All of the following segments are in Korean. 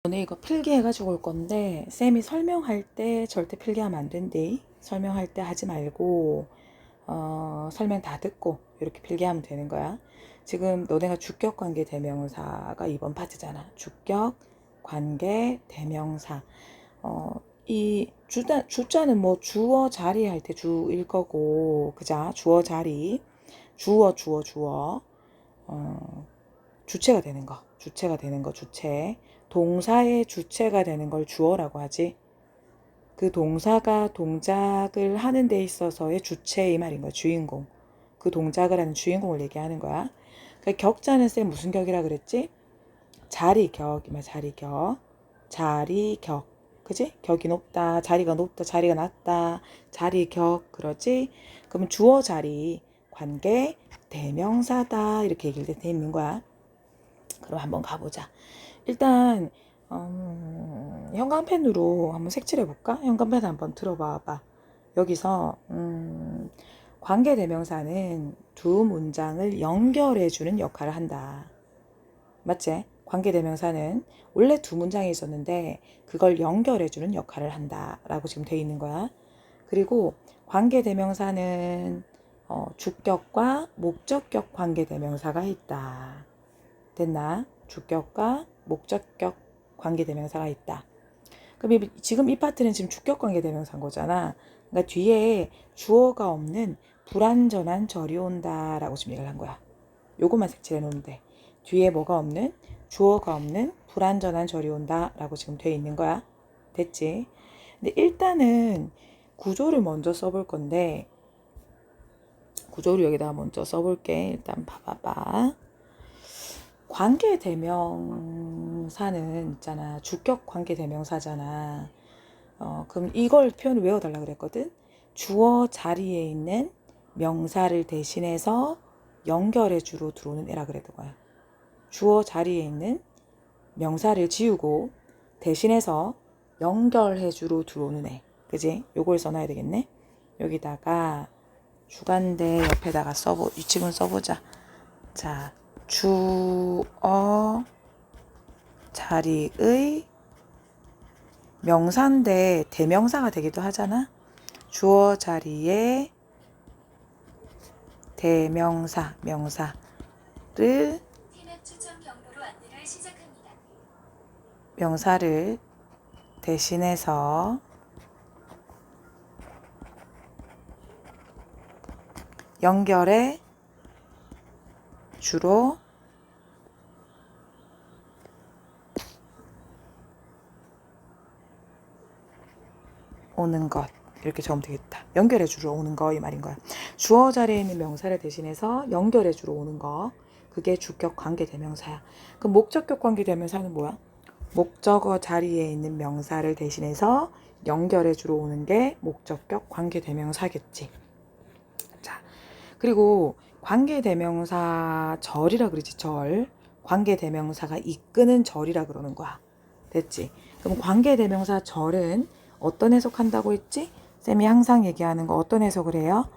오늘 이거 필기해가지고 올 건데 쌤이 설명할 때 절대 필기하면 안 된대. 설명할 때 하지 말고 설명 다 듣고 이렇게 필기하면 되는 거야. 지금 너네가 주격관계 대명사가 이번 파트잖아. 주격관계 대명사. 이 주자는 뭐 주어 자리 할 때 주일 거고, 그자? 주어 자리, 주어 주체가 되는 거, 주체. 동사의 주체가 되는 걸 주어라고 하지. 그 동사가 동작을 하는 데 있어서의 주체 이 말인 거야. 주인공. 그 동작을 하는 주인공을 얘기하는 거야. 그 격자는 쌤 무슨 격이라 그랬지? 자리격. 자리격. 그지? 격이 높다. 자리가 높다. 자리가 낮다. 자리격. 그러지? 그러면 주어 자리 관계 대명사다. 이렇게 얘기를 돼 있는 거야. 그럼 한번 가보자. 일단 형광펜으로 한번 색칠해 볼까? 형광펜 한번 들어봐봐. 여기서 관계대명사는 두 문장을 연결해주는 역할을 한다. 맞지? 관계대명사는 원래 두 문장이 있었는데 그걸 연결해주는 역할을 한다 라고 지금 돼 있는 거야. 그리고 관계대명사는 주격과 목적격 관계대명사가 있다. 됐나? 주격과 목적격 관계대명사가 있다. 그럼 지금 이 파트는 지금 주격 관계대명사인 거잖아. 그러니까 뒤에 주어가 없는 불완전한 절이 온다 라고 지금 얘기를 한 거야. 요것만 색칠해 놓는데 뒤에 뭐가 없는? 주어가 없는 불완전한 절이 온다 라고 지금 돼 있는 거야. 됐지? 근데 일단은 구조를 먼저 써볼 건데 구조를 여기다가 먼저 써볼게. 일단 봐봐봐. 관계대명사는 있잖아. 주격 관계대명사잖아. 그럼 이걸 표현을 외워달라 그랬거든. 주어 자리에 있는 명사를 대신해서 연결해주로 들어오는 애라 그랬던 거야. 주어 자리에 있는 명사를 지우고 대신해서 연결해주로 들어오는 애. 그지? 요걸 써놔야 되겠네. 여기다가 주관대 옆에다가 위치문 써보자. 자, 주어 자리의 명사인데 대명사가 되기도 하잖아. 주어 자리에 대명사, 명사를 대신해서 연결해 주로 오는 것. 이렇게 적으면 되겠다. 연결해 주러 오는 거 이 말인 거야. 주어 자리에 있는 명사를 대신해서 연결해 주러 오는 거. 그게 주격 관계 대명사야. 그럼 목적격 관계 대명사는 뭐야? 목적어 자리에 있는 명사를 대신해서 연결해 주러 오는 게 목적격 관계 대명사겠지. 자, 그리고 관계 대명사 절이라 그러지. 절. 관계 대명사가 이끄는 절이라 그러는 거야. 됐지? 그럼 관계 대명사 절은 어떤 해석한다고 했지? 쌤이 항상 얘기하는 거 어떤 해석을 해요?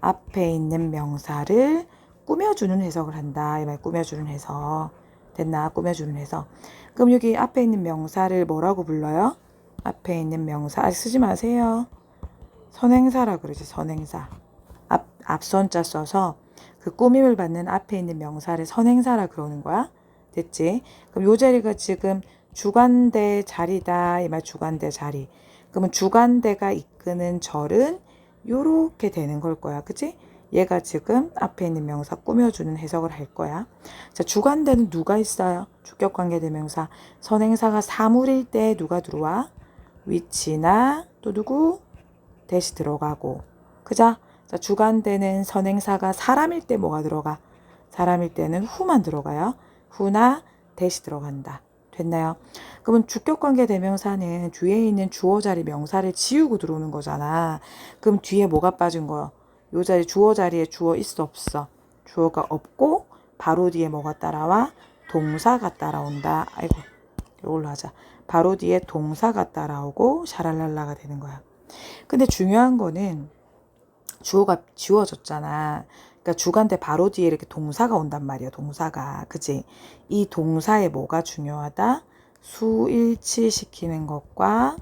앞에 있는 명사를 꾸며주는 해석을 한다. 이 말 꾸며주는 해석. 됐나? 꾸며주는 해석. 그럼 여기 앞에 있는 명사를 뭐라고 불러요? 앞에 있는 명사 쓰지 마세요. 선행사라 그러지. 선행사. 앞선자 써서 그 꾸밈을 받는 앞에 있는 명사를 선행사라 그러는 거야. 됐지? 그럼 요 자리가 지금 주관대 자리다. 이 말 주관대 자리. 그러면 주관대가 이끄는 절은 요렇게 되는 걸 거야. 그치? 얘가 지금 앞에 있는 명사 꾸며주는 해석을 할 거야. 자, 주관대는 누가 있어요? 주격관계대명사. 선행사가 사물일 때 누가 들어와? 위치나 또 누구? 대시 들어가고. 그죠? 자, 주관대는 선행사가 사람일 때 뭐가 들어가? 사람일 때는 후만 들어가요. 후나 대시 들어간다. 됐나요? 그러면 주격관계 대명사는 뒤에 있는 주어 자리 명사를 지우고 들어오는 거잖아. 그럼 뒤에 뭐가 빠진 거야? 요 자리 주어 자리에 주어 있어 없어? 주어가 없고 바로 뒤에 뭐가 따라와? 동사가 따라온다. 아이고 이걸로 하자. 바로 뒤에 동사가 따라오고 샤랄랄라가 되는 거야. 근데 중요한 거는 주어가 지워졌잖아. 그러니까 주관대 바로 뒤에 이렇게 동사가 온단 말이야. 동사가. 그치? 이 동사에 뭐가 중요하다? 수일치시키는 것과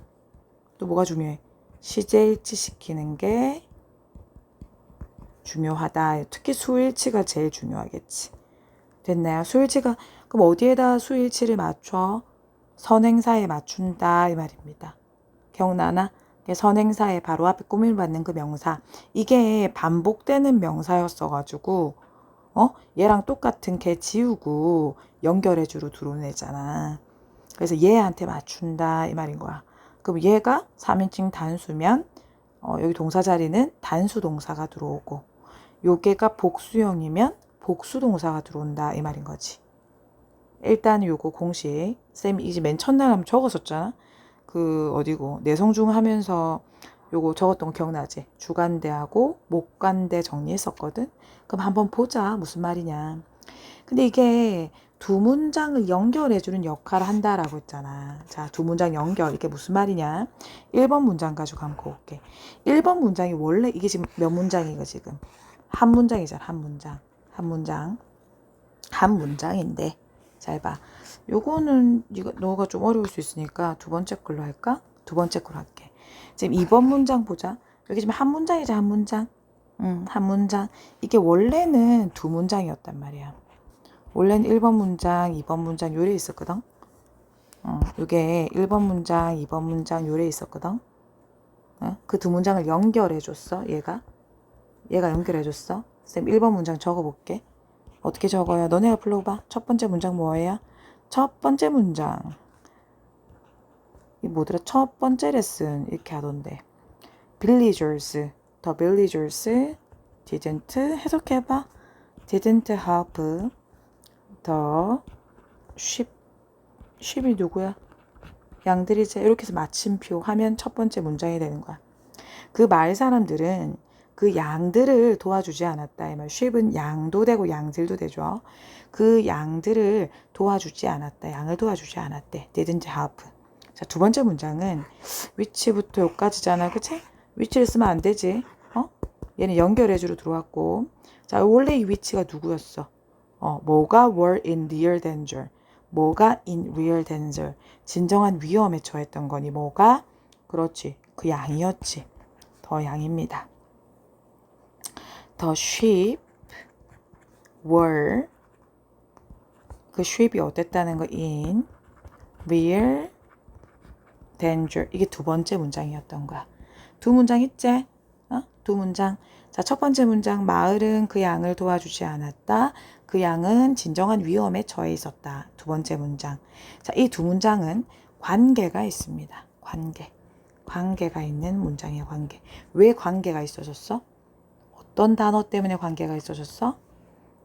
또 뭐가 중요해? 시제일치시키는 게 중요하다. 특히 수일치가 제일 중요하겠지. 됐나요? 수일치가 그럼 어디에다 수일치를 맞춰? 선행사에 맞춘다 이 말입니다. 기억나나? 선행사에 바로 앞에 꾸밈받는 그 명사. 이게 반복되는 명사였어가지고 얘랑 똑같은 걔 지우고 연결해주로 들어오는 애잖아. 그래서 얘한테 맞춘다 이 말인 거야. 그럼 얘가 3인칭 단수면 여기 동사 자리는 단수 동사가 들어오고 요게가 복수형이면 복수 동사가 들어온다 이 말인 거지. 일단 요거 공식 쌤이 이제 맨 첫날 한번 적었었잖아. 그 어디고 내성중 하면서 요거 적었던 거 기억나지? 주간대하고 목간대 정리했었거든. 그럼 한번 보자 무슨 말이냐. 근데 이게 두 문장을 연결해주는 역할을 한다라고 했잖아. 자, 두 문장 연결. 이게 무슨 말이냐. 1번 문장 가지고 한번 볼게. 1번 문장이 원래 이게 지금 몇 문장이고 지금? 한 문장이잖아. 한 문장. 한 문장. 한 문장인데. 잘 봐. 요거는 너가 좀 어려울 수 있으니까 두 번째 걸로 할까? 두 번째 걸로 할게. 지금 2번 문장 보자. 여기 지금 한 문장이지 한 문장. 한 문장. 이게 원래는 두 문장이었단 말이야. 원래는 1번 문장, 2번 문장 요래 있었거든. 요게 1번 문장, 2번 문장 요래 있었거든. 그 두 문장을 연결해줬어. 얘가 연결해줬어. 쌤 1번 문장 적어볼게. 어떻게 적어요? 너네가 불러봐. 첫 번째 문장 뭐예요? 첫 번째 문장. 이 뭐더라? 첫 번째 레슨 이렇게 하던데. Villagers, the villagers didn't 해석해봐. didn't help the sheep. sheep이 누구야? 양들이지. 이렇게 해서 마침표 하면 첫 번째 문장이 되는 거야. 그 마을 사람들은 그 양들을 도와주지 않았다. 이 말. sheep은 양도 되고 양들도 되죠. 그 양들을 도와주지 않았다. 양을 도와주지 않았대. didn't help. 자, 두 번째 문장은 위치부터 여기까지잖아. 그치? 위치를 쓰면 안 되지. 얘는 연결해주로 들어왔고. 자, 원래 이 위치가 누구였어? 뭐가 were in real danger. 뭐가 in real danger. 진정한 위험에 처했던 거니. 뭐가? 그렇지. 그 양이었지. 더 양입니다. The sheep were 그 sheep이 어땠다는 거 in real danger. 이게 두 번째 문장이었던 거야. 두 문장 있지? 두 문장. 자, 첫 번째 문장 마을은 그 양을 도와주지 않았다. 그 양은 진정한 위험에 처해 있었다. 두 번째 문장. 자, 이 두 문장은 관계가 있습니다. 관계가 있는 문장이야. 관계. 왜 관계가 있어졌어? 어떤 단어 때문에 관계가 있어졌어?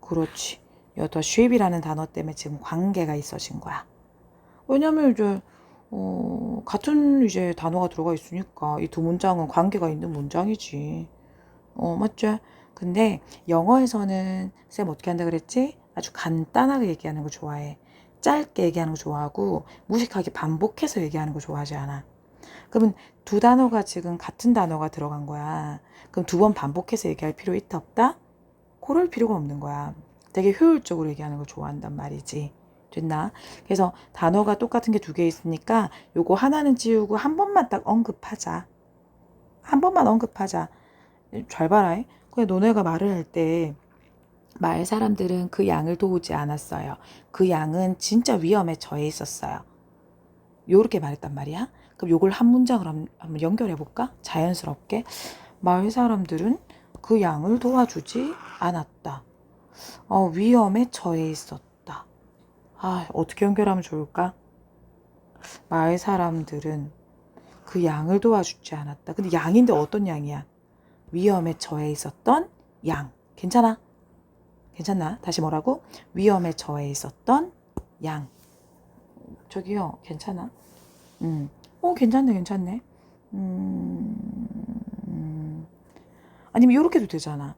그렇지. The sheep이라는 단어 때문에 지금 관계가 있어진 거야. 왜냐면 이제 같은 이제 단어가 들어가 있으니까 이 두 문장은 관계가 있는 문장이지. 맞죠? 근데 영어에서는 쌤 어떻게 한다 그랬지? 아주 간단하게 얘기하는 거 좋아해. 짧게 얘기하는 거 좋아하고 무식하게 반복해서 얘기하는 거 좋아하지 않아. 그러면 두 단어가 지금 같은 단어가 들어간 거야. 그럼 두 번 반복해서 얘기할 필요 있다 없다? 그럴 필요가 없는 거야. 되게 효율적으로 얘기하는 걸 좋아한단 말이지. 됐나? 그래서 단어가 똑같은 게 두 개 있으니까 요거 하나는 지우고 한 번만 딱 언급하자. 한 번만 언급하자. 잘 봐라. 그냥 너네가 말을 할 때 마을 사람들은 그 양을 도우지 않았어요. 그 양은 진짜 위험에 처해 있었어요. 요렇게 말했단 말이야. 그럼 요걸 한 문장으로 한번 연결해 볼까? 자연스럽게. 마을 사람들은 그 양을 도와주지 않았다. 위험에 처해 있었다. 어떻게 연결하면 좋을까? 마을 사람들은 그 양을 도와주지 않았다. 근데 양인데 어떤 양이야? 위험에 처해 있었던 양. 괜찮아? 괜찮나? 다시 뭐라고? 위험에 처해 있었던 양. 저기요, 괜찮아? 괜찮네. 아니면 이렇게도 되잖아.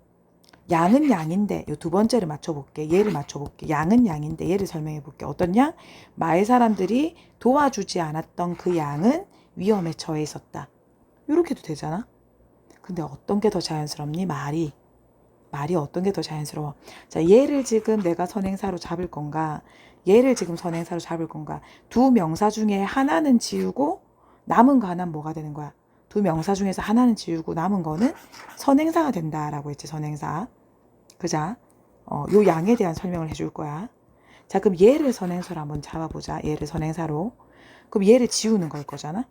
양은 양인데, 요 두 번째를 맞춰볼게. 얘를 맞춰볼게. 양은 양인데, 얘를 설명해볼게. 어떤 양? 마을 사람들이 도와주지 않았던 그 양은 위험에 처해 있었다. 이렇게도 되잖아. 근데 어떤 게 더 자연스럽니? 말이 어떤 게 더 자연스러워? 자, 얘를 지금 내가 선행사로 잡을 건가? 얘를 지금 선행사로 잡을 건가? 두 명사 중에 하나는 지우고 남은 거 하나는 뭐가 되는 거야? 두 명사 중에서 하나는 지우고 남은 거는 선행사가 된다라고 했지, 선행사. 그자? 요 양에 대한 설명을 해줄 거야. 자, 그럼 얘를 선행사로 한번 잡아보자. 얘를 선행사로. 그럼 얘를 지우는 걸 거잖아.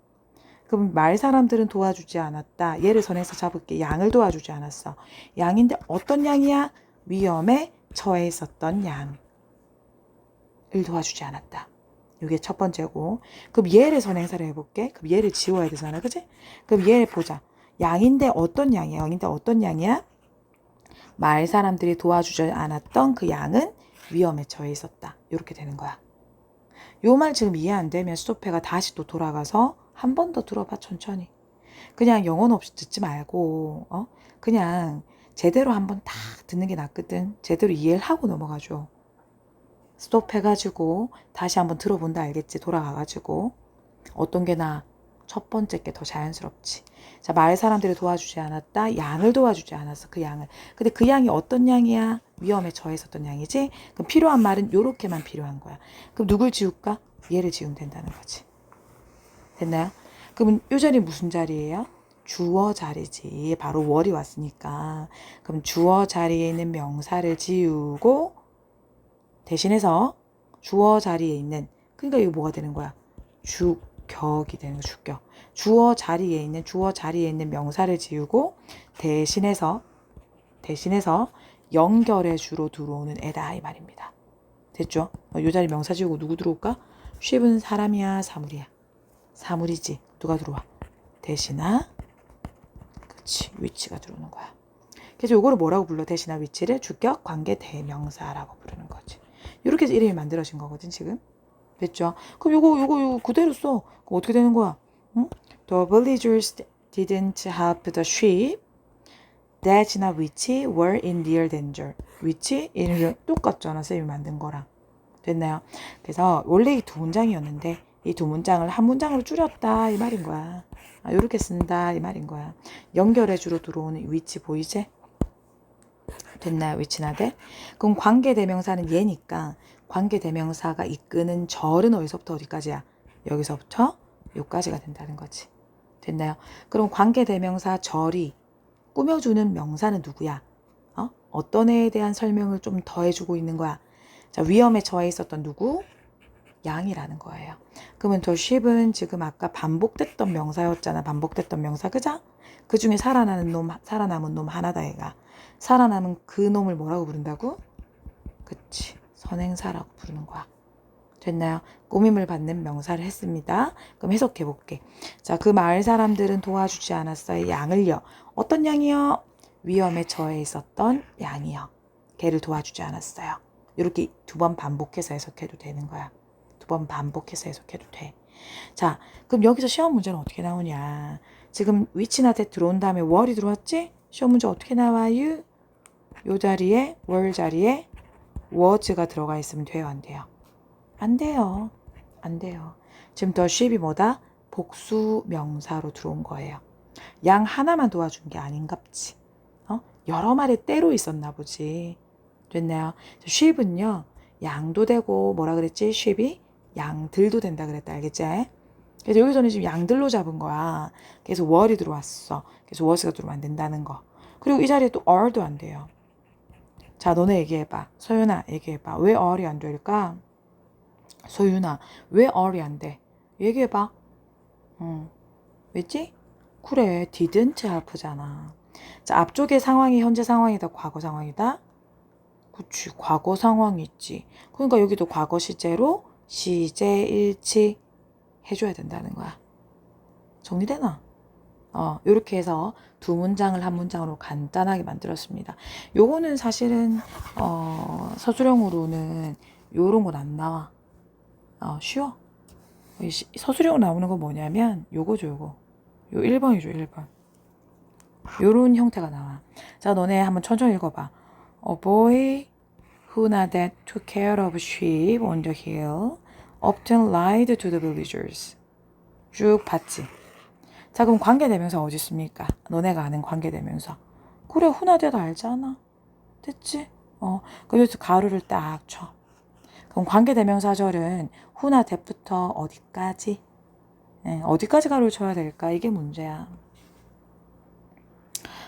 그럼 말 사람들은 도와주지 않았다. 얘를 선행사 잡을게. 양을 도와주지 않았어. 양인데 어떤 양이야? 위험에 처해 있었던 양을 도와주지 않았다. 이게 첫 번째고. 그럼 얘를 선행사로 해볼게. 그럼 얘를 지워야 되잖아. 그치? 그럼 얘를 보자. 양인데 어떤 양이야? 양인데 어떤 양이야? 말 사람들이 도와주지 않았던 그 양은 위험에 처해 있었다. 이렇게 되는 거야. 요 말 지금 이해 안 되면 스토페가 다시 또 돌아가서 한 번 더 들어봐. 천천히. 그냥 영혼 없이 듣지 말고 그냥 제대로 한번 딱 듣는 게 낫거든. 제대로 이해를 하고 넘어가죠. 스톱해가지고 다시 한번 들어본다 알겠지? 돌아가가지고 어떤 게 나아? 첫 번째 게 더 자연스럽지. 자, 말 사람들이 도와주지 않았다. 양을 도와주지 않았어. 그 양을. 근데 그 양이 어떤 양이야? 위험에 처해 있었던 양이지. 그럼 필요한 말은 요렇게만 필요한 거야. 그럼 누굴 지울까? 얘를 지우면 된다는 거지. 됐나요? 그럼 요 자리 무슨 자리예요? 주어 자리지. 바로 월이 왔으니까. 그럼 주어 자리에 있는 명사를 지우고 대신해서 주어 자리에 있는, 그러니까 이거 뭐가 되는 거야? 주격이 되는 거야. 주격. 주어 자리에 있는 명사를 지우고 대신해서 연결의 주로 들어오는 애다 이 말입니다. 됐죠? 요 자리 명사 지우고 누구 들어올까? 쉽은 사람이야, 사물이야? 사물이지. 누가 들어와? 대신아. 그치, 위치가 들어오는 거야. 그래서 요거를 뭐라고 불러? 대신아 위치를 주격 관계 대명사라고 부르는 거지. 이렇게 해서 이름이 만들어진 거거든 지금. 됐죠? 그럼 요거 그대로 써. 그럼 어떻게 되는 거야? 응? The villagers didn't help the sheep. 대신아 which were in near danger. which 이름 똑같잖아. 쌤이 만든 거랑. 됐나요? 그래서 원래 이 두 문장이었는데 이 두 문장을 한 문장으로 줄였다 이 말인 거야. 요렇게 쓴다 이 말인 거야. 연결해 주로 들어오는 위치 보이지? 됐나요? 위치나 돼? 그럼 관계대명사는 얘니까 관계대명사가 이끄는 절은 어디서부터 어디까지야? 여기서부터 여기까지가 된다는 거지. 됐나요? 그럼 관계대명사 절이 꾸며주는 명사는 누구야? 어떤 애에 대한 설명을 좀 더해주고 있는 거야? 자, 위험에 처해 있었던 누구? 양이라는 거예요. 그러면 더 sheep은 지금 아까 반복됐던 명사였잖아. 반복됐던 명사, 그죠? 그 중에 살아남은 놈 하나다 얘가. 살아남은 그 놈을 뭐라고 부른다고? 그치, 선행사라고 부르는 거야. 됐나요? 꾸밈을 받는 명사를 했습니다. 그럼 해석해 볼게. 자, 그 마을 사람들은 도와주지 않았어요. 양을요. 어떤 양이요? 위험에 처해 있었던 양이요. 걔를 도와주지 않았어요. 이렇게 두 번 반복해서 해석해도 되는 거야. 두 번 반복해서 해석해도 돼. 자, 그럼 여기서 시험 문제는 어떻게 나오냐? 지금 위치나 대 들어온 다음에 월이 들어왔지? 시험 문제 어떻게 나와요? 요 자리에 월 자리에 was가 들어가 있으면 돼요, 안 돼요? 안 돼요. 안 돼요. 지금 the sheep이 뭐다? 복수 명사로 들어온 거예요. 양 하나만 도와준 게 아닌갑지. 여러 마리 때로 있었나 보지. 됐나요? sheep은요, 양도 되고 뭐라 그랬지? sheep이 양들도 된다 그랬다. 알겠지? 그래서 여기서는 지금 양들로 잡은 거야. 그래서 월이 들어왔어. 그래서 was가 들어오면 안 된다는 거. 그리고 이 자리에 또 are도 안 돼요. 자, 너네 얘기해봐. 소윤아, 얘기해봐. 왜 are이 안 될까? 소윤아, 왜 are이 안 돼? 얘기해봐. 왜지? 그래, didn't help잖아. 자, 앞쪽의 상황이 현재 상황이다, 과거 상황이다? 그치, 과거 상황이 있지. 그러니까 여기도 과거 시제로 시제 일치 해줘야 된다는 거야. 정리되나? 요렇게 해서 두 문장을 한 문장으로 간단하게 만들었습니다. 요거는 사실은 서술형으로는 요런 건 안 나와. 쉬워. 서술형으로 나오는 건 뭐냐면 요거죠, 요거. 요 1번이죠, 1번. 요런 형태가 나와. 자, 너네 한번 천천히 읽어봐. A boy who now that took care of sheep on the hill often lied to the villagers. 쭉 봤지. 자, 그럼 관계대명사 어디 있습니까? 너네가 아는 관계대명사. 그래, 훈화대도 알잖아. 됐지? 그럼 여기서 가루를 딱 쳐. 그럼 관계대명사절은 who나 that부터 어디까지? 어디까지 가로쳐야 될까? 이게 문제야.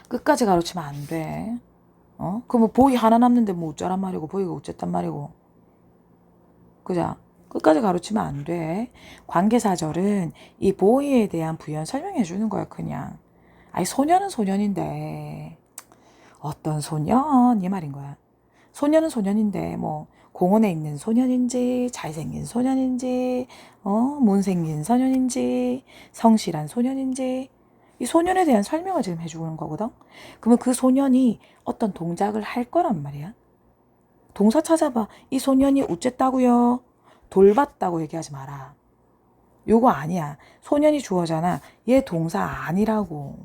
끝까지 가로치면 안 돼. 그럼 뭐 보이 하나 남는데 뭐 어쩌란 말이고 보이가 어쨌단 말이고. 그죠? 끝까지 가로치면 안 돼. 관계사절은 이 보이에 대한 부연 설명해 주는 거야 그냥. 아니 소년은 소년인데 어떤 소년 이 말인 거야. 소년은 소년인데 뭐 공원에 있는 소년인지 잘생긴 소년인지 못생긴 소년인지 성실한 소년인지 이 소년에 대한 설명을 지금 해주는 거거든. 그러면 그 소년이 어떤 동작을 할 거란 말이야. 동사 찾아봐. 이 소년이 어쨌다고요? 돌봤다고 얘기하지 마라. 요거 아니야. 소년이 주어잖아. 얘 동사 아니라고.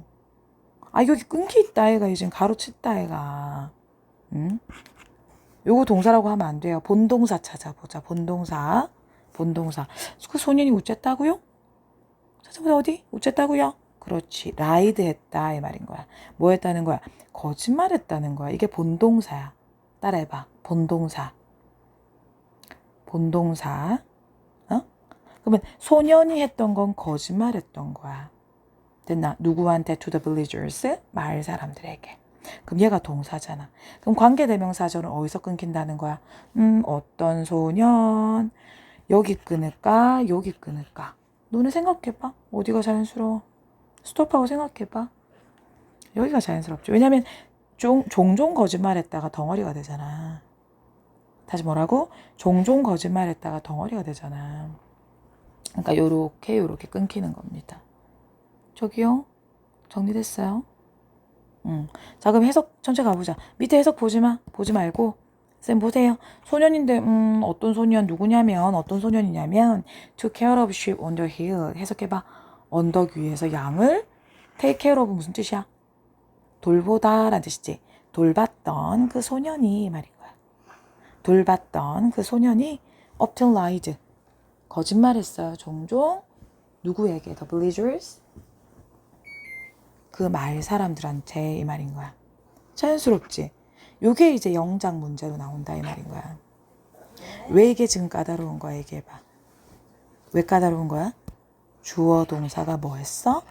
아 여기 끊기 있다 애가 지금 가로챘다 애가. 응? 요거 동사라고 하면 안 돼요. 본동사 찾아보자. 본동사. 그 소년이 어쨌다고요? 찾아보자 어디? 어쨌다고요? 그렇지. 라이드 했다 이 말인 거야. 뭐 했다는 거야? 거짓말 했다는 거야. 이게 본동사야. 따라해봐. 본동사. 그러면 소년이 했던 건 거짓말 했던 거야. 됐나? 누구한테? To the villagers. 마을 사람들에게. 그럼 얘가 동사잖아. 그럼 관계대명사절은 어디서 끊긴다는 거야? 어떤 소년 여기 끊을까? 여기 끊을까? 너네 생각해봐. 어디가 자연스러워? 스톱하고 생각해봐. 여기가 자연스럽죠. 왜냐면 종종 거짓말했다가 덩어리가 되잖아. 다시 뭐라고? 종종 거짓말했다가 덩어리가 되잖아. 그러니까 요렇게 끊기는 겁니다. 저기요? 정리됐어요? 자 그럼 해석 전체 가보자. 밑에 해석 보지 말고 쌤 보세요. 소년인데 어떤 소년 누구냐면 어떤 소년이냐면 to care of sheep on the hill. 해석해봐. 언덕 위에서 양을 take care of 무슨 뜻이야? 돌보다 라는 뜻이지. 돌봤던 그 소년이 말인 거야. 돌봤던 그 소년이 often lied. 거짓말했어요. 종종 누구에게? The villagers. 그 마을 사람들한테 이 말인 거야. 자연스럽지? 요게 이제 영작 문제로 나온다 이 말인 거야. 왜 이게 지금 까다로운 거야 얘기해봐. 왜 까다로운 거야? 주어 동사가 뭐 했어?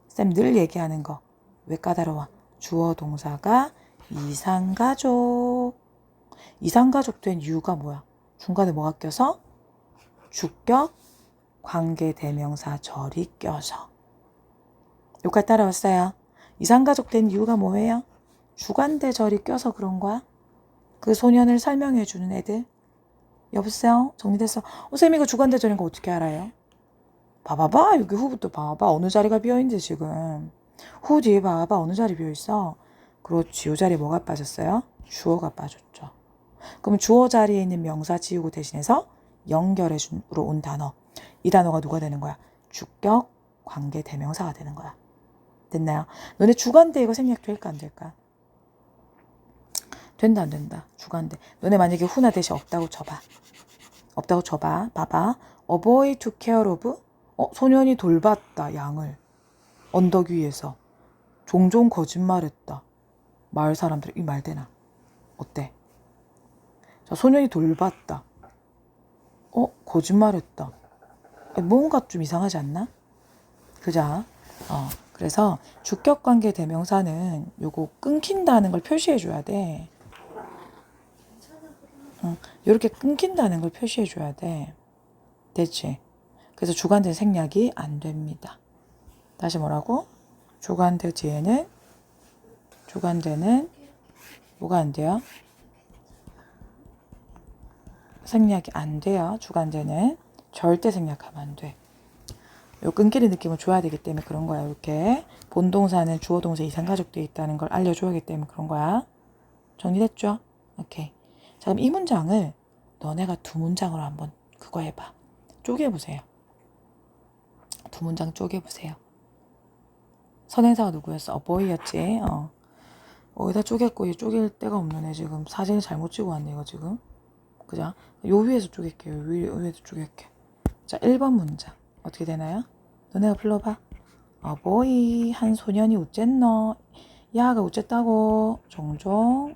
쌤 늘 얘기하는 거. 왜 까다로워? 주어 동사가 이상가족. 이상가족 된 이유가 뭐야? 중간에 뭐가 껴서? 주격 관계대명사 절이 껴서. 여기까지 따라왔어요. 이상가족 된 이유가 뭐예요? 주관대절이 껴서 그런 거야? 그 소년을 설명해 주는 애들. 여보세요? 정리됐어? 쌤 이거 주관대절인 거 어떻게 알아요? 봐봐봐. 여기 후부터 봐봐. 어느 자리가 비어있는데 지금. 후 뒤에 봐봐. 어느 자리 비어있어? 그렇지. 이 자리에 뭐가 빠졌어요? 주어가 빠졌죠. 그럼 주어 자리에 있는 명사 지우고 대신해서 연결해 주로 온 단어. 이 단어가 누가 되는 거야? 주격 관계 대명사가 되는 거야. 됐나요? 너네 주관대 이거 생략 될까 안 될까? 된다 안 된다. 주관대. 너네 만약에 후나 대시 없다고 쳐봐. 봐봐. A boy took care of. 소년이 돌봤다 양을. 언덕 위에서. 종종 거짓말했다. 마을 사람들 이 말 되나? 어때? 자, 소년이 돌봤다. 거짓말했다. 뭔가 좀 이상하지 않나? 그자. 그래서 주격관계 대명사는 요거 끊긴다는 걸 표시해 줘야 돼. 이렇게 끊긴다는 걸 표시해 줘야 돼. 됐지? 그래서 주관대 생략이 안 됩니다. 다시 뭐라고? 주관대는 뭐가 안 돼요? 생략이 안 돼요. 주관대는 절대 생략하면 안 돼. 요 끊기는 느낌을 줘야 되기 때문에 그런 거야. 이렇게 본동사는 주어 동사 이상가족되어 있다는 걸 알려줘야 하기 때문에 그런 거야. 정리됐죠? 오케이. 자 그럼 이 문장을 너네가 두 문장으로 한번 그거 해봐. 쪼개보세요. 두 문장 쪼개보세요. 선행사가 누구였어? boy였지. 어디다 쪼갰고 쪼갤 데가 없는 애 지금 사진을 잘못 찍어 왔네 이거 지금. 그죠? 요 위에서 쪼갤게요. 요 위에서 쪼갤게. 자 1번 문장 어떻게 되나요? 너네가 불러봐. boy 한 소년이 어쨌노? 야가 어쨌다고 종종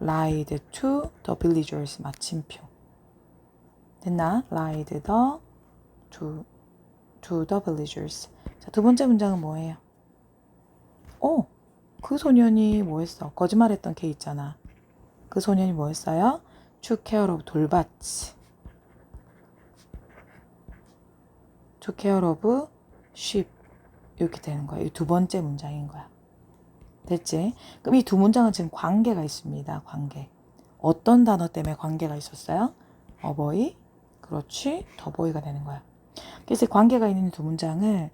lied to the villagers. 마침표. 됐나? lied to the villagers. 자, 두 번째 문장은 뭐예요? 그 소년이 뭐 했어? 거짓말했던 걔 있잖아. 그 소년이 뭐 했어요? took care of 돌봤지. took care of sheep. 이렇게 되는 거야. 이 두 번째 문장인 거야. 됐지? 그럼 이 두 문장은 지금 관계가 있습니다. 관계. 어떤 단어 때문에 관계가 있었어요? 어버이, 그렇지, 더보이가 되는 거야. 그래서 관계가 있는 두 문장을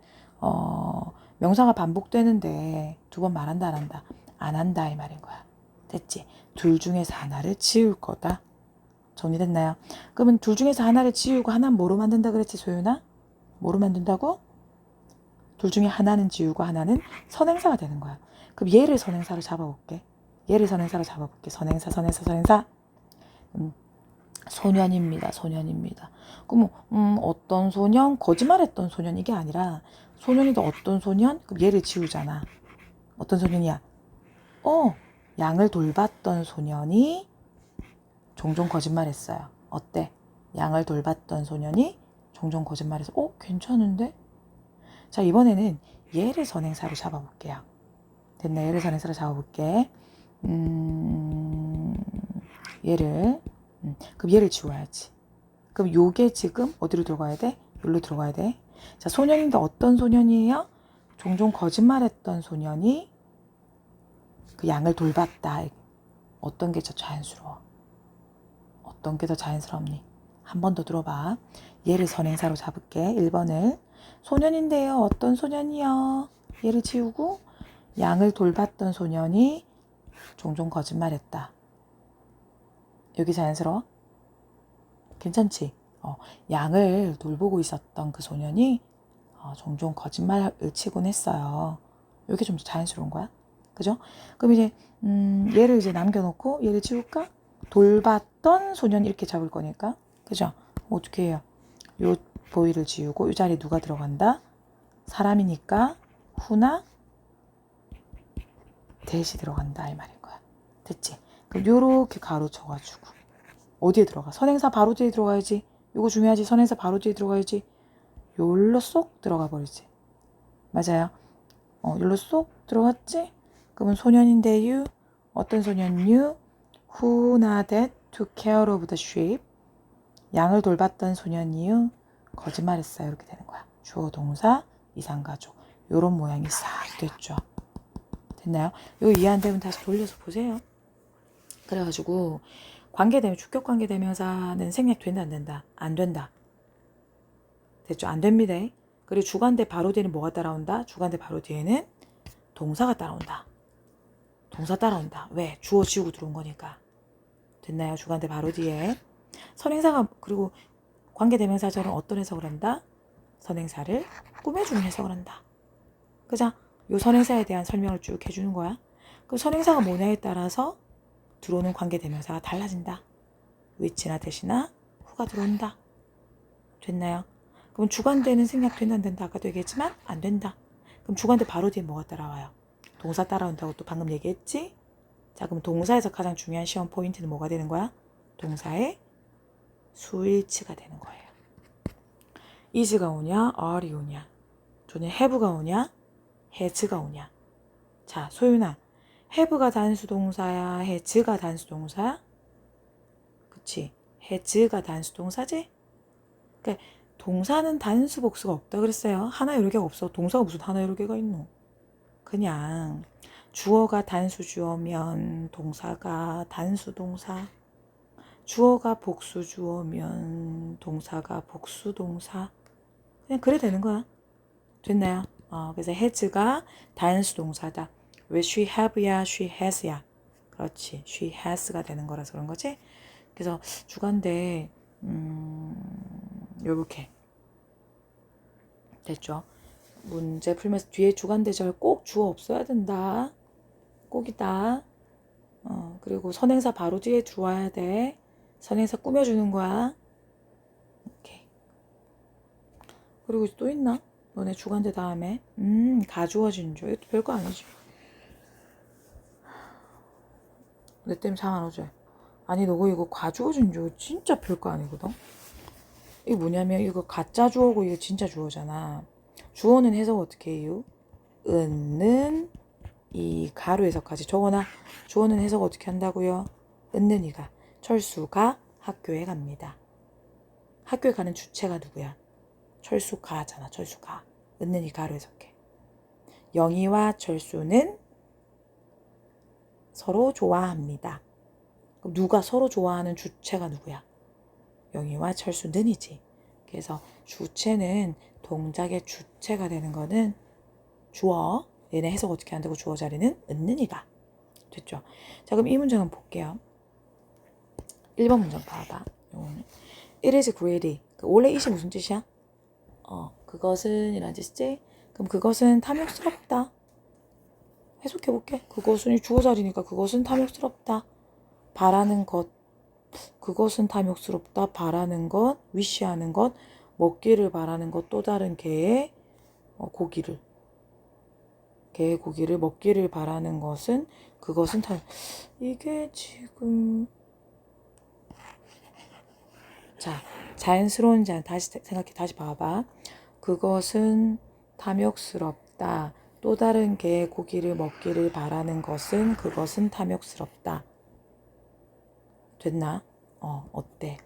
명사가 반복되는데 두 번 말한다 안 한다? 안 한다 이 말인 거야. 됐지? 둘 중에서 하나를 지울 거다. 정리됐나요? 그러면 둘 중에서 하나를 지우고 하나는 뭐로 만든다 그랬지 소윤아? 뭐로 만든다고? 둘 중에 하나는 지우고 하나는 선행사가 되는 거야. 그럼 얘를 선행사로 잡아볼게. 얘를 선행사로 잡아볼게. 선행사. 소년입니다. 소년입니다. 그럼 어떤 소년? 거짓말했던 소년 이게 아니라 소년이도 어떤 소년? 그럼 얘를 지우잖아. 어떤 소년이야? 양을 돌봤던 소년이 종종 거짓말했어요. 어때? 양을 돌봤던 소년이 종종 거짓말해서 괜찮은데? 자, 이번에는 얘를 선행사로 잡아볼게요. 됐네. 얘를 선행사로 잡아볼게. 얘를 그럼 얘를 지워야지. 그럼 요게 지금 어디로 들어가야 돼? 여기로 들어가야 돼. 자, 소년인데 어떤 소년이에요? 종종 거짓말했던 소년이 그 양을 돌봤다. 어떤 게 더 자연스러워? 어떤 게 더 자연스럽니? 한 번 더 들어봐. 얘를 선행사로 잡을게. 1번을. 소년인데요. 어떤 소년이요? 얘를 지우고 양을 돌봤던 소년이 종종 거짓말했다. 여기 자연스러워? 괜찮지? 양을 돌보고 있었던 그 소년이 종종 거짓말을 치곤 했어요. 이게 좀 자연스러운 거야. 그죠? 그럼 이제 얘를 이제 남겨놓고 얘를 지울까? 돌봤던 소년 이렇게 잡을 거니까. 그죠? 어떻게 해요? 요 보이를 지우고 이 자리에 누가 들어간다? 사람이니까 후나 대시 들어간다 이 말인 거야. 됐지? 그럼 요렇게 가로쳐가지고 어디에 들어가? 선행사 바로 뒤에 들어가야지. 이거 중요하지. 선행사 바로 뒤에 들어가야지. 요로 쏙 들어가 버리지. 맞아요. 요로 쏙 들어갔지? 그러면 소년인데요. 어떤 소년요? Who nodded to care of the sheep? 양을 돌봤던 소년이요. 거짓말했어요. 이렇게 되는 거야. 주어 동사 이상가족. 요런 모양이 싹 됐죠. 됐나요? 요 이해 안 되면 다시 돌려서 보세요. 그래가지고 관계대명 주격 관계대명사는 생략된다 안 된다? 안 된다. 됐죠? 안 됩니다. 그리고 주관대 바로 뒤에는 뭐가 따라온다? 주관대 바로 뒤에는 동사가 따라온다. 동사 따라온다. 왜? 주어 지우고 들어온 거니까. 됐나요? 주관대 바로 뒤에. 선행사가 그리고 관계대명사절은 어떤 해석을 한다? 선행사를 꾸며주는 해석을 한다. 그죠? 요 선행사에 대한 설명을 쭉 해주는 거야. 그럼 선행사가 뭐냐에 따라서 들어오는 관계대명사가 달라진다. which나 that이나 who가 들어온다. 됐나요? 그럼 주관대는 생략된다 안 된다? 아까도 얘기했지만 안 된다. 그럼 주관대 바로 뒤에 뭐가 따라와요? 동사 따라온다고 또 방금 얘기했지? 자, 그럼 동사에서 가장 중요한 시험 포인트는 뭐가 되는 거야? 동사의 수일치가 되는 거예요. is가 오냐, are이 오냐, 또는 have가 오냐, has가 오냐. 자, 소윤아, have가 단수 동사야, has가 단수 동사야? 그치? has가 단수 동사지? 그러니까 동사는 단수 복수가 없다 그랬어요. 하나 여러 개가 없어. 동사가 무슨 하나 여러 개가 있노? 그냥 주어가 단수 주어면 동사가 단수 동사, 주어가 복수 주어면 동사가 복수 동사. 그냥 그래 되는 거야. 됐나요? 그래서 has가 단수 동사다. 왜 she have야, she has야? 그렇지. she has가 되는 거라서 그런 거지. 그래서 주관대 요렇게 됐죠. 문제 풀면서 뒤에 주관대절 꼭 주어 없어야 된다. 꼭이다. 그리고 선행사 바로 뒤에 들어와야 돼. 선행사 꾸며주는 거야. 오케이. 그리고 또 있나? 너네 주관대 다음에 가주어진 줄. 이것도 별거 아니지. 내 때문에 잠 안 오지? 아니 너가 이거 가주어 진주어 진짜 별거 아니거든. 이게 뭐냐면 이거 가짜 주어고 이거 진짜 주어잖아. 주어는 해석 어떻게 해요? 은는 이 가로 해석까지 적어놔. 주어는 해석 어떻게 한다고요? 은는 이가. 철수가 학교에 갑니다. 학교에 가는 주체가 누구야? 철수가잖아. 철수가. 은는 이 가로 해석해. 영희와 철수는 서로 좋아합니다. 그럼 누가 서로 좋아하는 주체가 누구야? 영희와 철수는이지. 그래서 주체는 동작의 주체가 되는 거는 주어. 얘네 해석 어떻게 한다고 주어 자리는 은는이가. 됐죠? 자, 그럼 이 문장은 볼게요. 1번 문장 봐봐. It is greedy. 원래 it이 무슨 뜻이야? 그것은 이란 뜻이지? 그럼 그것은 탐욕스럽다. 해석해볼게. 그것은 주어 자리니까 그것은 탐욕스럽다. 바라는 것. 그것은 탐욕스럽다. 바라는 것. 위시하는 것. 먹기를 바라는 것. 또 다른 개의 고기를. 개의 고기를 먹기를 바라는 것은 그것은 이게 지금 자 자연스러운 자 다시 생각해 다시 봐봐. 그것은 탐욕스럽다. 또 다른 개의 고기를 먹기를 바라는 것은 그것은 탐욕스럽다. 됐나? 어때?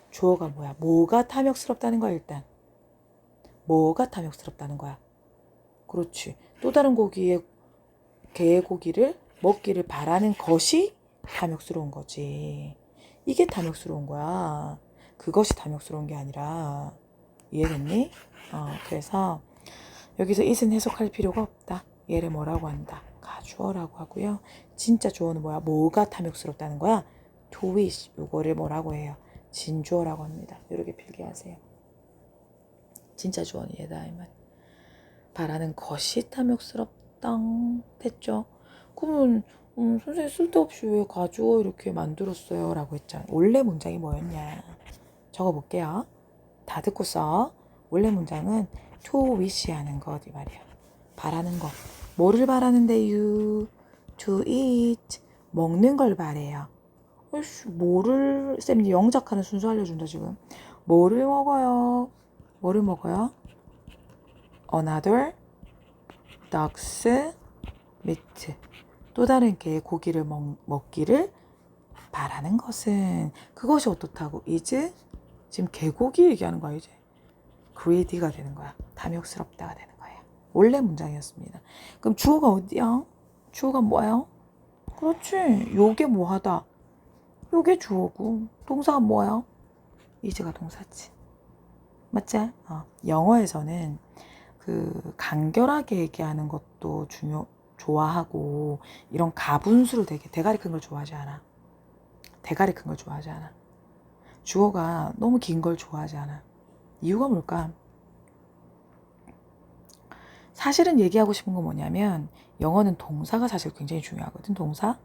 주어가 뭐야? 뭐가 탐욕스럽다는 거야 일단. 뭐가 탐욕스럽다는 거야? 그렇지. 또 다른 개의 고기를 먹기를 바라는 것이 탐욕스러운 거지. 이게 탐욕스러운 거야. 그것이 탐욕스러운 게 아니라. 이해됐니? 그래서 여기서 it은 해석할 필요가 없다. 얘를 뭐라고 한다? 가주어라고 하고요. 진짜 주어는 뭐야? 뭐가 탐욕스럽다는 거야? to wish. 이거를 뭐라고 해요? 진주어라고 합니다. 이렇게 필기하세요. 진짜 주어는 얘다 이 말. 바라는 것이 탐욕스럽다. 됐죠? 그러면 선생님 쓸데없이 왜 가주어 이렇게 만들었어요? 라고 했잖아. 원래 문장이 뭐였냐? 적어볼게요. 다 듣고 써. 원래 문장은 to wish 하는 것 이 말이야. 바라는 것. 뭐를 바라는데요? to eat. 먹는 걸 바래요. 뭐를 쌤이 영작하는 순서 알려준다 지금. 뭐를 먹어요? 뭐를 먹어요? Another dog's meat. 또 다른 개의 고기를 먹기를 바라는 것은 그것이 어떻다고? is 지금 개고기 얘기하는 거야 이제. greedy가 되는 거야. 탐욕스럽다가 되는 거예요. 원래 문장이었습니다. 그럼 주어가 어디야? 주어가 뭐야? 그렇지. 요게 뭐하다. 요게 주어고 동사가 뭐야? is가 동사지. 맞지? 영어에서는 그 간결하게 얘기하는 것도 좋아하고 이런 가분수를 되게 대가리 큰 걸 좋아하지 않아. 대가리 큰 걸 좋아하지 않아. 주어가 너무 긴 걸 좋아하지 않아. 이유가 뭘까? 사실은 얘기하고 싶은 건 뭐냐면 영어는 동사가 사실 굉장히 중요하거든. 동사.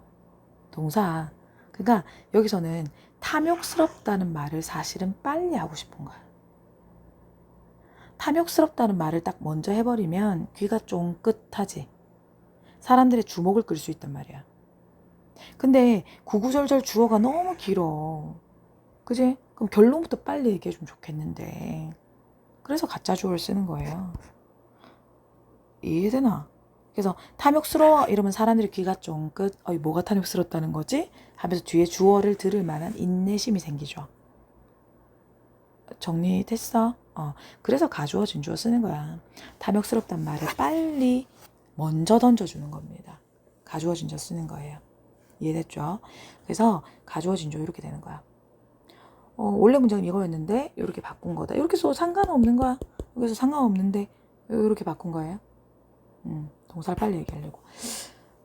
그러니까 여기서는 탐욕스럽다는 말을 사실은 빨리 하고 싶은 거야. 탐욕스럽다는 말을 딱 먼저 해버리면 귀가 쫑긋하지. 사람들의 주목을 끌 수 있단 말이야. 근데 구구절절 주어가 너무 길어. 그지? 그럼 결론부터 빨리 얘기해주면 좋겠는데. 그래서 가짜 주어를 쓰는 거예요. 이해되나? 그래서 탐욕스러워 이러면 사람들이 귀가 쫑긋 뭐가 탐욕스럽다는 거지? 하면서 뒤에 주어를 들을 만한 인내심이 생기죠. 정리됐어? 그래서 가주어 진주어 쓰는 거야. 탐욕스럽단 말을 빨리 먼저 던져주는 겁니다. 가주어 진주어 쓰는 거예요. 이해됐죠? 그래서 가주어 진주어 이렇게 되는 거야. 원래 문장은 이거였는데 이렇게 바꾼 거다. 이렇게 써도 상관없는 거야. 여기서 상관없는데 이렇게 바꾼 거예요. 동사를 빨리 얘기하려고.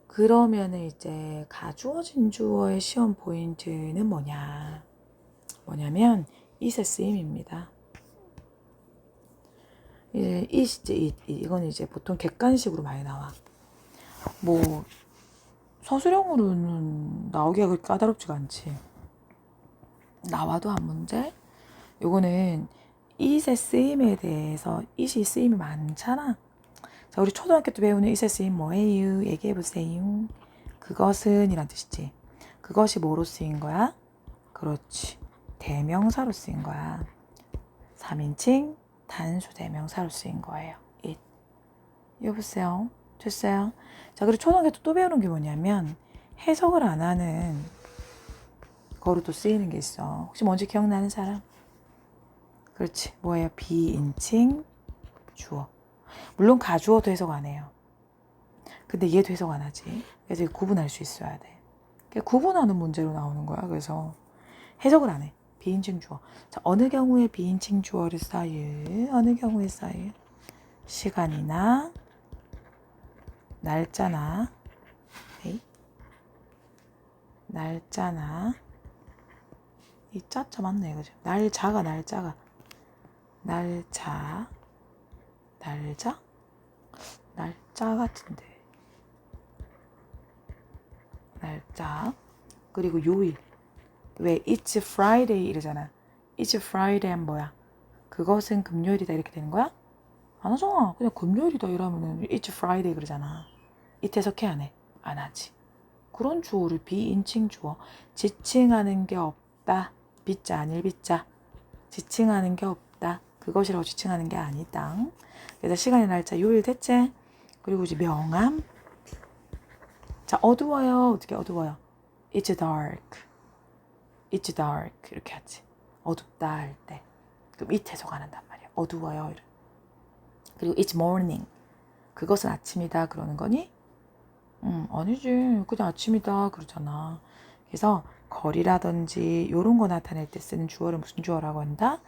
그러면은 이제 가주어 진주어의 시험 포인트는 뭐냐면 it의 쓰임입니다. 이제 이건 이제 보통 객관식으로 많이 나와. 뭐 서술형으로는 나오기가 그렇게 까다롭지가 않지. 나와도 한 문제. 요거는 it의 쓰임에 대해서 it이 쓰임이 많잖아. 자, 우리 초등학교 때 배우는 it의 쓰임 뭐예요? 얘기해보세요. 그것은 이란 뜻이지. 그것이 뭐로 쓰인 거야? 그렇지. 대명사로 쓰인 거야. 3인칭 단수 대명사로 쓰인 거예요. it. 여보세요? 됐어요? 자, 그리고 초등학교 또 배우는 게 뭐냐면 해석을 안 하는 거로 또 쓰이는 게 있어. 혹시 뭔지 기억나는 사람? 그렇지. 뭐예요? 비인칭 주어. 물론 가주어도 해석 안 해요. 근데 얘도 해석 안 하지. 그래서 구분할 수 있어야 돼. 구분하는 문제로 나오는 거야. 그래서 해석을 안 해. 비인칭 주어. 자, 어느 경우에 비인칭 주어를 써요? 어느 경우에 써요? 시간이나 날짜나, 에이? 날짜나, 이 짜짜 맞네, 그죠? 날짜가, 날짜, 날짜 같은데. 날짜. 그리고 요일. 왜 It's Friday 이러잖아. It's Friday 하면 뭐야? 그것은 금요일이다 이렇게 되는 거야? 안 하잖아. 그냥 금요일이다 이러면은 It's Friday 그러잖아. it 해석해 안 해? 안 하지. 그런 주어를 비인칭 주어. 지칭하는 게 없다. 빗자 아닐 빗자. 지칭하는 게 없다. 그것이라고 지칭하는 게 아니다. 그래서 시간의 날짜 요일 대체. 그리고 이제 명암. 자, 어두워요. 어떻게 어두워요? It's dark. It's dark. 이렇게 하지. 어둡다 할 때. 그럼 it 해석 안 한단 말이야. 어두워요. 그리고 it's morning. 그것은 아침이다. 그러는 거니? 아니지. 그냥 아침이다. 그러잖아. 그래서 거리라든지 이런 거 나타낼 때 쓰는 주어를 무슨 주어라고 한다?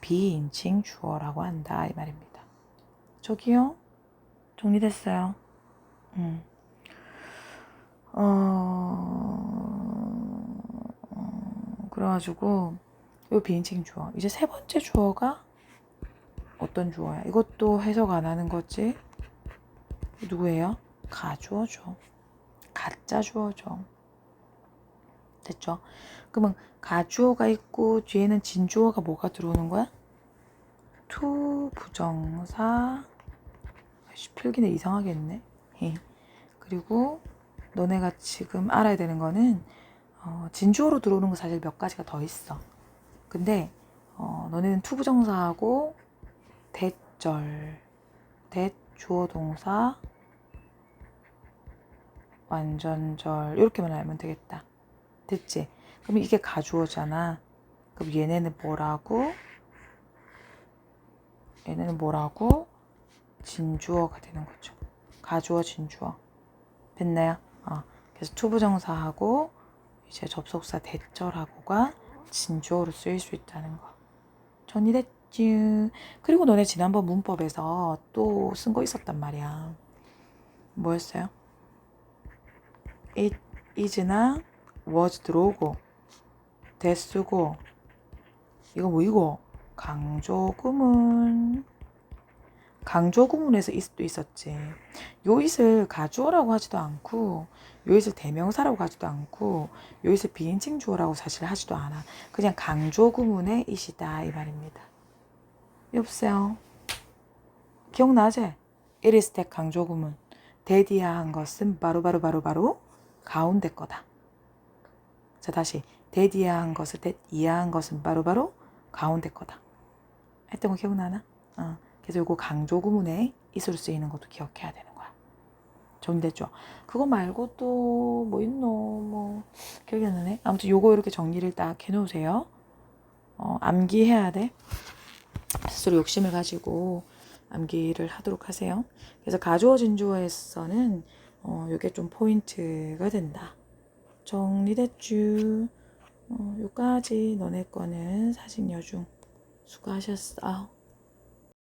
비인칭 주어라고 한다. 이 말입니다. 저기요? 정리됐어요. 그래가지고 이 비인칭 주어. 이제 세 번째 주어가 어떤 주어야? 이것도 해석 안 하는 거지? 누구예요? 가주어죠. 가짜 주어죠. 됐죠? 그러면 가주어가 있고 뒤에는 진주어가 뭐가 들어오는 거야? to 부정사. 필기는 이상하게 했네. 그리고 너네가 지금 알아야 되는 거는 진주어로 들어오는 거 사실 몇 가지가 더 있어. 근데 너네는 to 부정사하고 대절, 대주어 동사, 완전절 이렇게만 알면 되겠다. 됐지? 그럼 이게 가주어잖아. 그럼 얘네는 뭐라고? 진주어가 되는 거죠. 가주어, 진주어. 됐나요? 그래서 투부정사하고 이제 접속사 대절하고가 진주어로 쓰일 수 있다는 거. 정리됐지? 그리고 너네 지난번 문법에서 또 쓴 거 있었단 말이야. 뭐였어요? it is나 was 들어오고 that 쓰고 이거 뭐이고? 강조구문에서 it도 있었지. 요 it을 가주어라고 하지도 않고 요 it을 대명사라고 하지도 않고 요 it을 비인칭 주어라고 사실 하지도 않아. 그냥 강조구문의 it이다 이 말입니다. 여보세요? 기억나지? it is that 강조구문. 대디야 한 것은 바로 가운데 거다. 자, 다시 대디야 한 것을 대이야 한 것은 바로 가운데 거다. 했던 거 기억나나? 그래서 요거 강조구문에 it으로 쓰이는 것도 기억해야 되는 거야. 정리됐죠? 그거 말고 또 뭐 있노? 뭐 기억이 안 나네. 아무튼 요거 이렇게 정리를 딱 해놓으세요. 암기해야 돼. 스스로 욕심을 가지고 암기를 하도록 하세요. 그래서 가주어 진주어에서는 요게 좀 포인트가 된다. 정리됐쥬? 요까지 너네 거는 사진 여중 수고하셨어.